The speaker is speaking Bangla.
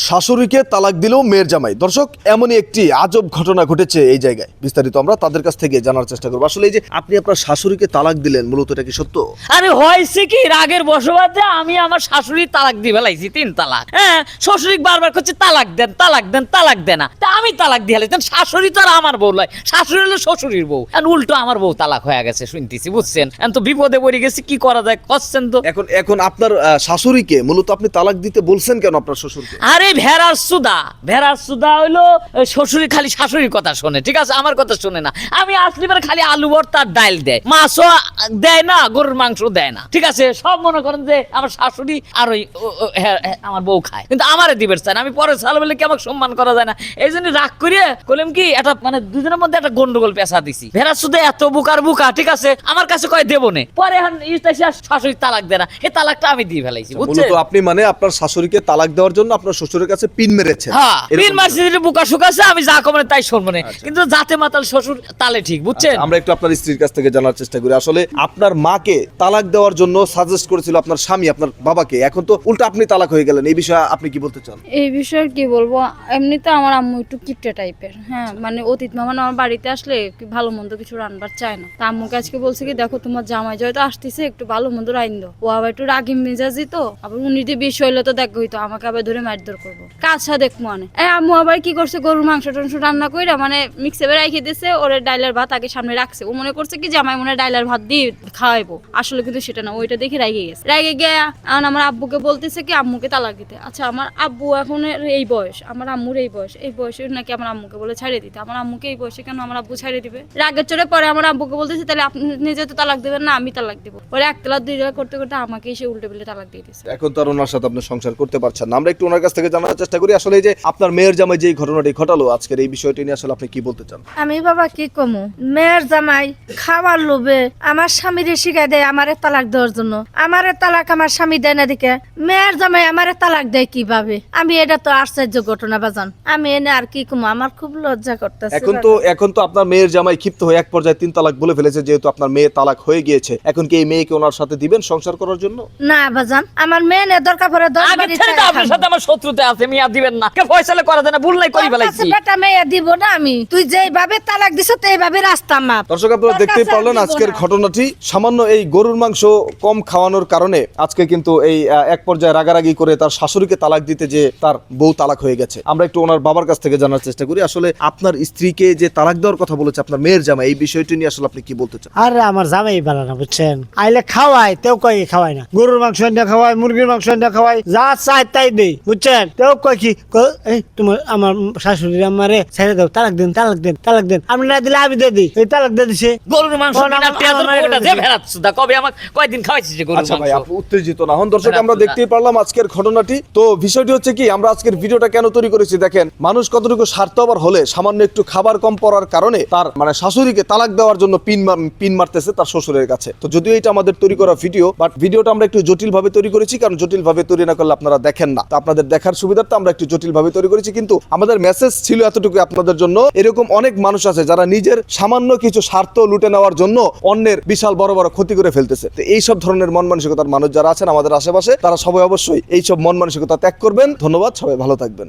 শাশুড়িকে তালাক দিল মেয়ের জামাই। দর্শক, এমনই একটি আজব ঘটনা ঘটেছে এই জায়গায়। বিস্তারিত আমরা তাদের কাছ থেকে জানার চেষ্টা করবো। আসলে এই যে আপনি আপনার শাশুড়িকে তালাক দিলেন, মূলত এটা কি সত্য? আরে হয়েছে কি, রাগের বসবাসে আমি আমার শাশুড়ি তালাক দিয়ে ফেলাইছি, 3 তালাক। হ্যাঁ, শ্বশুরি বারবার করছে তালাক দেন তালাক দেন তালাক দেন না, তা আমি তালাক দিয়ে ফেলাইছি। শাশুড়ি তো আর আমার বউ নয়, শাশুড়ি হলো শ্বশুরির বউ, আর উল্টো আমার বউ তালাক হয়ে গেছে শুনতেছি, বুঝছেন? এখন তো বিপদে পড়ে গেছি, কি করা যায় করছেন তো। এখন আপনার শাশুড়িকে মূলত আপনি তালাক দিতে বলছেন কেন আপনার শ্বশুরকে? আরে ভেড়ার সুদা হইলো শ্বশুরি খালি শাশুড়ির কথা শোনে, ঠিক আছে, আমার কথা শোনে না। আমি আসলে পরে খালি আলু ভর্তা আর ডাল দেয়, মাছও দেয় না, গরুর মাংস দেয় না, ঠিক আছে। সব মনে করেন যে আমার শাশুড়ি আর ওই আমার বউ খায়, কিন্তু আমারে দিবের চায় না। আমি পরে সাল বলে কি আমাকে সম্মান করা যায় না, এই জন্য রাগ করিয়ে বললাম কি একটা মানে দুজনের মধ্যে একটা গন্ডগোল পেঁচা দিছি। ভেড়ার সুদে এত বুকা, ঠিক আছে, আমার কাছে কয় দেবো নে, পরে এখন শাশুড়ি তালাক দেয় না, এই তালাকটা আমি দিয়ে ফেলাইছি, বুঝছেন? মূলত আপনি মানে আপনার শাশুড়িকে তালাক দেওয়ার জন্য আপনার শ্বশুরের কাছে পিন মেরেছেন। হ্যাঁ, পিন মারছি, বুকা শুকাছে, আমি যা কমনে তাই শুনবো না, কিন্তু যাতে মাতাল শ্বশুর তালে ঠিক, বুঝছেন? আমরা একটু আপনার স্ত্রীর কাছ থেকে জানার চেষ্টা করি। আসলে আপনার মাকে তালাক দেওয়ার জন্য সাজেস্ট করেছিল আপনার স্বামী আপনার বাবাকে, এখন তো উল্টো আপনি তালাক হয়ে গেলেন, এই বিষয়ে আপনি কি বলতে চান? এই বিষয়ে কি বলবো, এমনিতে আমার আম্মু একটু কিপটে টাইপের। হ্যাঁ, মানে অতীত মেহমান আমার বাড়িতে আসলে ভালো মন্দ কিছু রান্নার চায় না। তা আম্মুকে আজকে বলছে কি, দেখো তোমার জামাই যেহেতু আসতেছে, একটু ভালো মন্দ রাইন দো। ও আবার একটু রাগি মেজাজি তো, আবার উনি দিয়ে বেশি হইলে তো দেখো হইতো আমাকে আবার ধরে মারধর করবো, কাজটা দেখবো মানে। আম্মু আবার কি করছে, গরুর মাংস টাংস রান্না কইরা মানে মিক্সে রেখে দিয়েছে, ওরে ডাইলার ভাত আগে সামনে রাখছে। ও মনে করছে কি জামাই মনে ডাইলার ভাত দিয়ে খাওয়াইবো, আসলে কিন্তু সেটা না, ওইটা দেখে রেগে গেছে। রেগে গিয়ে এখন আমার আব্বুকে বলতেছে কি আম্মুকে তালাক দিতে। আচ্ছা, আমার আব্বু এখন এই বয়স, আমার আম্মুর এই বয়সে নাকি আমার আম্মুকে বলে ছাড়িয়ে দিতে। আমার আম্মুকে এই বয়সে কেন আমার আব্বু ছাড়িয়ে দিবে? রাগের চড়ে পরে আমার আব্বুকে বলতেছে, তাহলে আপনি নিজে তো তালাক দেবেন না, আমি তালাক দিব। ওরা 1 তালাক 2 তালাক করতে করতে আমাকে এসে উল্টে পেলে তালাক দিয়ে দিচ্ছে। এখন তো আর ওনার সাথে আপনি সংসার করতে পারছেন না। আমরা একটু ওনার কাছ থেকে জানার চেষ্টা করি, আসলে এই যে আপনার মেয়ের জামাই যে ঘটনাটি ঘটালো আজকের, এই বিষয়টি নিয়ে আসলে আপনি কি বলতে চান? আমি বাবা কি কমু, মেয়ের জামাই খাওয়ার লোভে আমার স্বামীরে শিখাই দেয় আমারে তালাক দেওয়ার জন্য। আমারে তালাক আমার স্বামী দেয় না দিকে, মেয়ের জামাই আমারে তালাক দেয় কিভাবে? আমি এটা তো আশ্চর্য ঘটনা বাজান, আমি এনে আর কি কমু, আমার খুব লজ্জা করতেছে। এখন তো আপনার মেয়ের জামাই ক্ষিপ্ত হয়ে এক পর্যায়ে 3 তালাক বলে ফেলেছে, যেহেতু আপনার মেয়ে তালাক হয়ে গিয়েছে। এখন কি এই মেয়েকে ওনার সাথে দিবেন সংসার করার জন্য? না বাজান, আমার মেয়ে নে দরকার পড়ে 10 আগে বাড়ি ছেড়ে দাও, আপনার সাথে আমার শত্রুতা আছে, মিয়া দিবেন না, কে ফয়সালা করা যায় না, ভুল নাই করি ফেলাইছি। বেটা মেয়ে দিব না আমি, তুই যেইভাবে তালাক দিছ এইভাবে রাস্তা মাপ। দর্শক, আপনারা দেখতেই পারলেন আজকের ঘটনাটি। সামান্য এই গরুর মাংস কম খাওয়ানোর কারণে আজকে কিন্তু এই এক পর্যায়ে রাগারাগি করে তার শাশুড়িকে তালাক দিতে যে তার বউ তালাক হয়ে গেছে। আমরা একটু ওনার বাবার কাছ থেকে জানার চেষ্টা করি, আসলে আপনার স্ত্রীকে যে তালাক দেওয়ার কথা বলেছে আপনার মেয়ের জামাই, এই বিষয়টি নিয়ে আসলে আপনি কি বলতে চান? আরে আমার জামাই ভালো না, বুঝছেন? আইলে খাওয়াই, তেও কয় খাওয়াই না, গরুর মাংস না খাওয়াই, মুরগির মাংস না খাওয়াই, যা চাই তাই দেই, বুঝছেন? তেও কয় কি, এই তোমার আমার শাশুড়ি আমারে ছেড়ে দাও, তালাক দেন তালাক দেন তালাক দেন, আমি না দিলে আমি দিয়ে দিই, এই তালাক দিয়ে দিছে। গরুর মাংস কিনা পেঁয়াজের কোটা যে ভেড়ার সুদা, কবে আমাকে কয়দিন খাওয়াইছিস যে গরুর আচ্ছা ভাই, মাংস? আপনি উত্তেজিত না হন। দর্শক, আমরা দেখতেই পারলাম আজকের ঘটনাটি। তো বিষয়টি হচ্ছে কি, আমরা আজকের ভিডিওটা কেন তৈরি করেছি দেখেন, মানুষ কতটুকু স্বার্থপর হলে সামান্য একটু খাবার কম পড়ার কারণে তার মানে শাশুড়িকে তালাক দেওয়ার জন্য পিন মারতেছে তার শ্বশুরের কাছে। তো যদিও এটা আমাদের তৈরি করা ভিডিও, বাট ভিডিওটা আমরা একটু জটিল ভাবে তৈরি করেছি, কারণ জটিল ভাবে তৈরি না করলে আপনারা দেখেন না। তো আপনাদের দেখার সুবিধার্থে আমরা একটু জটিল ভাবে তৈরি করেছি, কিন্তু আমাদের মেসেজ ছিল এতটুকু আপনাদের জন্য। এরকম অনেক মানুষ আছে যারা নিজের সামান্য কিছু স্বার্থ লুটে নেওয়ার জন্য অন্যের বিশাল বড় বড় ক্ষতি করে ফেলতেছে। তো এইসব ধরনের মন মানসিকতার মানুষ যারা আছেন আমাদের আশেপাশে, তারা সবাই অবশ্যই এইসব মন মানসিকতা ত্যাগ করবেন। ধন্যবাদ, সবাই ভালো থাকবেন।